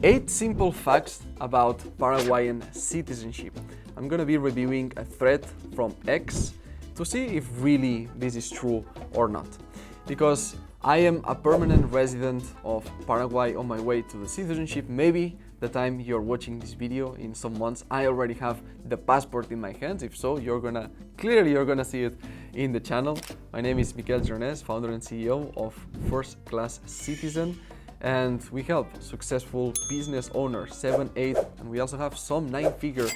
8 simple facts about Paraguayan citizenship. I'm gonna be reviewing a thread from X to see if really this is true or not. Because I am a permanent resident of Paraguay on my way to the citizenship. Maybe the time you're watching this video in some months, I already have the passport in my hands. If so, you're gonna see it in the channel. My name is Miquel Girones, founder and CEO of First Class Citizen. And we help successful business owners, 7, 8, and we also have some 9-figure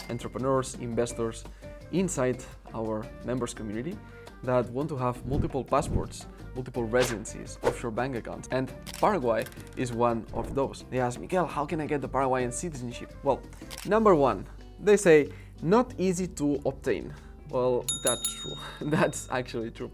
entrepreneurs, investors inside our members community that want to have multiple passports, multiple residencies, offshore bank accounts, and Paraguay is one of those. They ask, Miquel, how can I get the Paraguayan citizenship? Well, number one, they say, not easy to obtain. Well, that's true. That's actually true.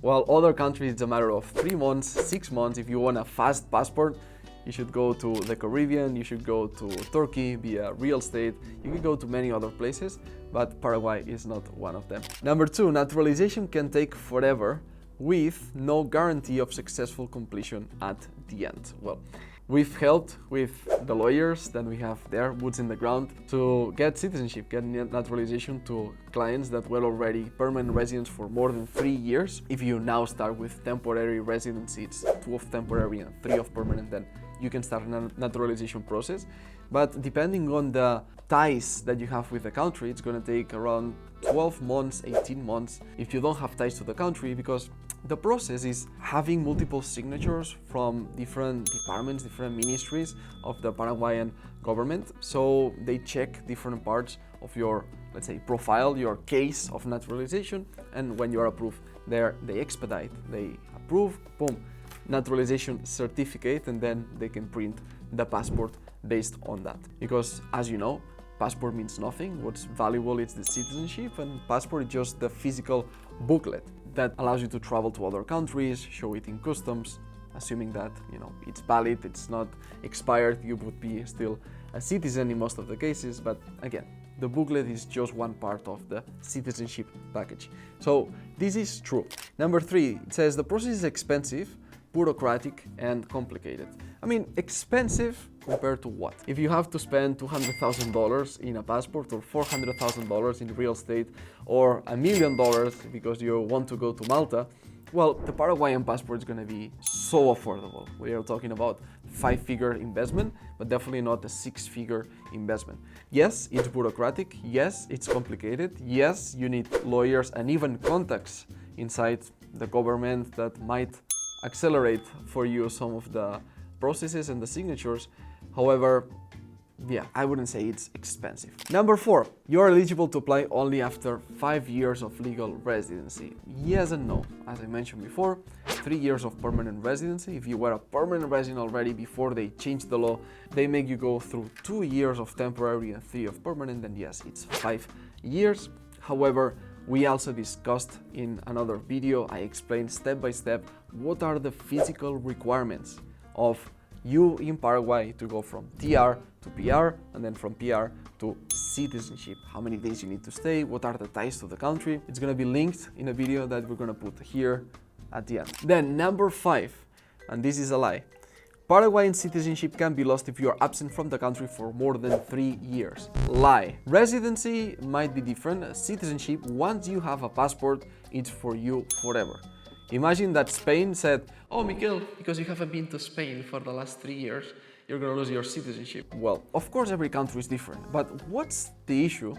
While other countries, it's a matter of 3 months, 6 months. If you want a fast passport, you should go to the Caribbean, you should go to Turkey via real estate, you can go to many other places, but Paraguay is not one of them. Number 2, naturalization can take forever with no guarantee of successful completion at the end. Well, we've helped with the lawyers that we have there, boots in the ground, to get citizenship, get naturalization to clients that were already permanent residents for more than 3 years. If you now start with temporary residency, it's 2 of temporary and 3 of permanent, then you can start a naturalization process. But depending on the ties that you have with the country, it's going to take around 12 months, 18 months if you don't have ties to the country, because the process is having multiple signatures from different departments, different ministries of the Paraguayan government. So they check different parts of your, let's say, profile, your case of naturalization, and when you are approved, they expedite, they approve, boom, naturalization certificate, and then they can print the passport based on that. Because as you know, passport means nothing. What's valuable is the citizenship, and passport is just the physical booklet that allows you to travel to other countries, show it in customs, assuming that it's valid, it's not expired, you would be still a citizen in most of the cases. But again, the booklet is just one part of the citizenship package. So this is true. Number 3, it says the process is expensive, bureaucratic, and complicated. I mean, expensive compared to what? If you have to spend $200,000 in a passport, or $400,000 in real estate, or $1 million because you want to go to Malta, well, the Paraguayan passport is going to be so affordable. We are talking about 5-figure investment, but definitely not a 6-figure investment. Yes, it's bureaucratic. Yes, it's complicated. Yes, you need lawyers and even contacts inside the government that might accelerate for you some of the processes and the signatures. However, yeah, I wouldn't say it's expensive. Number 4, you're eligible to apply only after 5 years of legal residency. Yes and no. As I mentioned before, 3 years of permanent residency. If you were a permanent resident already before they changed the law, they make you go through 2 years of temporary and 3 of permanent, then yes, it's 5 years. However, we also discussed in another video, I explained step by step what are the physical requirements of you in Paraguay to go from TR to PR, and then from PR to citizenship. How many days you need to stay, what are the ties to the country. It's going to be linked in a video that we're going to put here at the end. Then number 5, and this is a lie. Paraguayan citizenship can be lost if you are absent from the country for more than 3 years. Lie. Residency might be different. Citizenship, once you have a passport, it's for you forever. Imagine that Spain said, oh, Miquel, because you haven't been to Spain for the last 3 years, you're going to lose your citizenship. Well, of course, every country is different, but what's the issue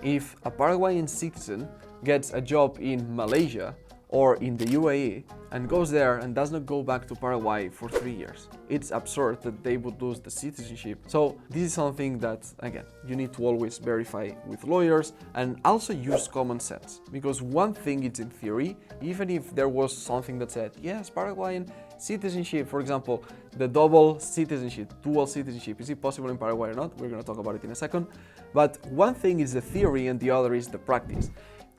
if a Paraguayan citizen gets a job in Malaysia or in the UAE and goes there and does not go back to Paraguay for 3 years? It's absurd that they would lose the citizenship. So this is something that, again, you need to always verify with lawyers and also use common sense. Because one thing is in theory, even if there was something that said, yes, Paraguayan citizenship, for example, the double citizenship, dual citizenship, is it possible in Paraguay or not? We're going to talk about it in a second. But one thing is the theory and the other is the practice.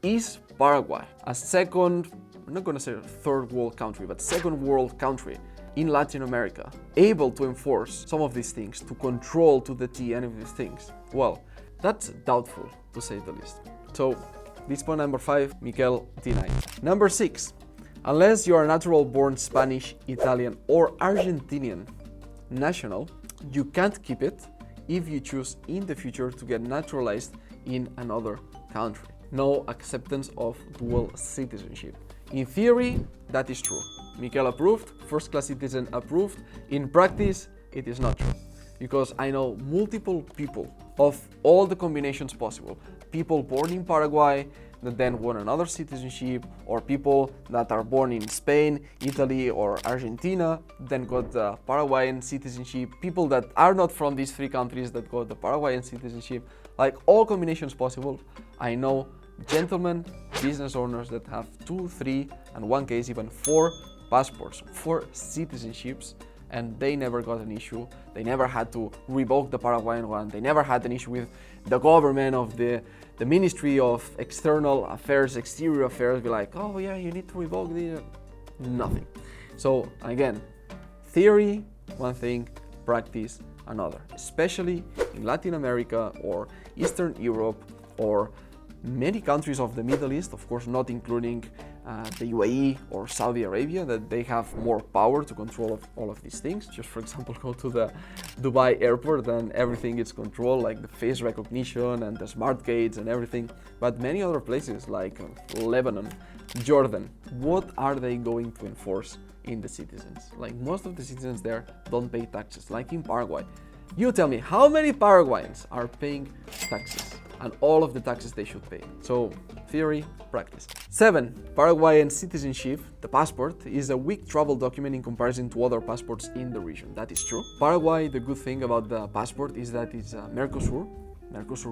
Is Paraguay a second, I'm not going to say third world country, but second world country in Latin America able to enforce some of these things, to control to the T any of these things? Well, that's doubtful, to say the least. So this point number 5, Miquel denied. Number 6, unless you are a natural born Spanish, Italian or Argentinian national, you can't keep it if you choose in the future to get naturalized in another country. No acceptance of dual citizenship. In theory, that is true. Miquel approved, first-class citizen approved. In practice, it is not true. Because I know multiple people of all the combinations possible. People born in Paraguay that then want another citizenship, or people that are born in Spain, Italy, or Argentina, then got the Paraguayan citizenship. People that are not from these three countries that got the Paraguayan citizenship. Like all combinations possible. I know gentlemen, business owners that have 2, 3, and one case even 4 passports, 4 citizenships, and they never got an issue. They never had to revoke the Paraguayan one. They never had an issue with the government of the Ministry of External Affairs, Exterior Affairs, be like, oh yeah, you need to revoke the... Nothing. So again, theory, one thing, practice, another. Especially in Latin America or Eastern Europe or many countries of the Middle East, of course not including the UAE or Saudi Arabia, that they have more power to control all of these things. Just for example, go to the Dubai airport and everything is controlled, like the face recognition and the smart gates and everything. But many other places like Lebanon, Jordan, what are they going to enforce in the citizens? Like most of the citizens there don't pay taxes, like in Paraguay. You tell me, how many Paraguayans are paying taxes? And all of the taxes they should pay. So, theory, practice. 7. Paraguayan citizenship, the passport, is a weak travel document in comparison to other passports in the region. That is true. Paraguay, the good thing about the passport is that it's a Mercosur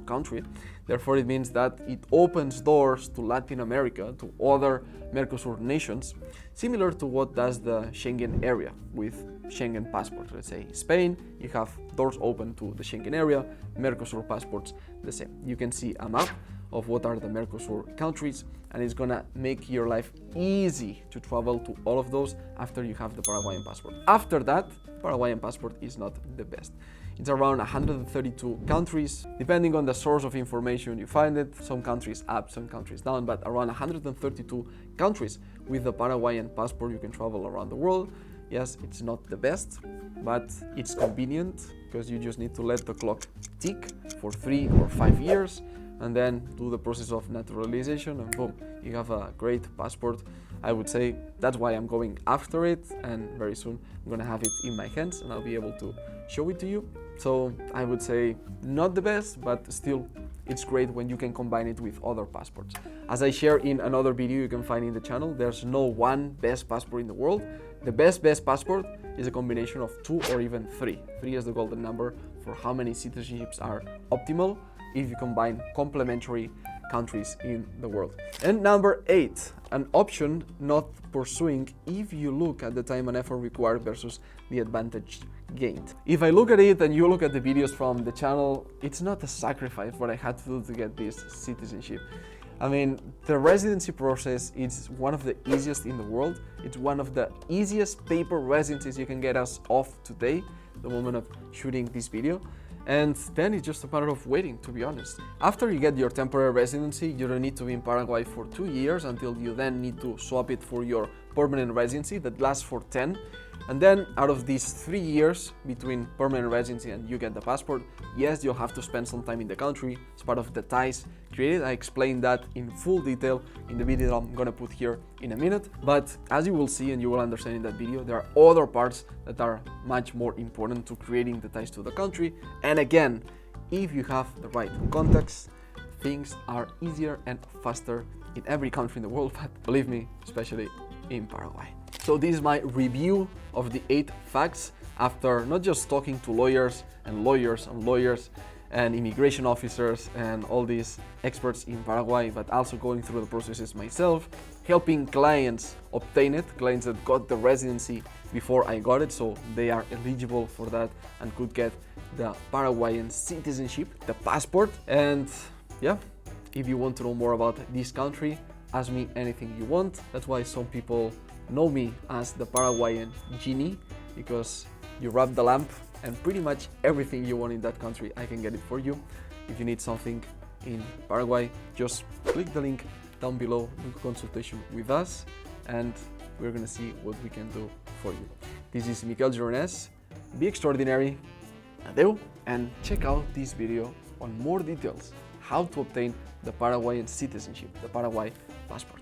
country. Therefore, it means that it opens doors to Latin America, to other Mercosur nations, similar to what does the Schengen area with Schengen passport. Let's say Spain, you have doors open to the Schengen area, Mercosur passports, the same. You can see a map of what are the Mercosur countries, and it's gonna make your life easy to travel to all of those after you have the Paraguayan passport. After that, Paraguayan passport is not the best. It's around 132 countries, depending on the source of information you find it. Some countries up, some countries down, but around 132 countries with the Paraguayan passport you can travel around the world. Yes, it's not the best, but it's convenient because you just need to let the clock tick for 3 or 5 years and then do the process of naturalization and boom, you have a great passport. I would say that's why I'm going after it, and very soon I'm gonna have it in my hands and I'll be able to show it to you. So I would say not the best, but still it's great when you can combine it with other passports. As I share in another video you can find in the channel, there's no one best passport in the world. The best passport is a combination of 2 or even 3. 3 is the golden number for how many citizenships are optimal if you combine complementary countries in the world. And number 8, an option not pursuing if you look at the time and effort required versus the advantage gained. If I look at it and you look at the videos from the channel, it's not a sacrifice what I had to do to get this citizenship. I mean, the residency process is one of the easiest in the world. It's one of the easiest paper residencies you can get as of today, the moment of shooting this video. And then it's just a matter of waiting, to be honest. After you get your temporary residency, you don't need to be in Paraguay for 2 years until you then need to swap it for your permanent residency that lasts for 10. And then out of these 3 years between permanent residency and you get the passport, yes, you'll have to spend some time in the country. It's part of the ties created. I explained that in full detail in the video that I'm gonna put here in a minute. But as you will see and you will understand in that video, there are other parts that are much more important to creating the ties to the country. And again, if you have the right contacts, things are easier and faster in every country in the world, but believe me, especially in Paraguay. So this is my review of the 8 facts after not just talking to lawyers and immigration officers and all these experts in Paraguay, but also going through the processes myself, helping clients obtain it, clients that got the residency before I got it, so they are eligible for that and could get the Paraguayan citizenship, the passport. And yeah, if you want to know more about this country, ask me anything you want. That's why some people know me as the Paraguayan genie, because you rub the lamp and pretty much everything you want in that country, I can get it for you. If you need something in Paraguay, just click the link down below, book a consultation with us, and we're gonna see what we can do for you. This is Miquel Girones. Be extraordinary, Adeu, and check out this video on more details how to obtain the Paraguayan citizenship, the Paraguay passport.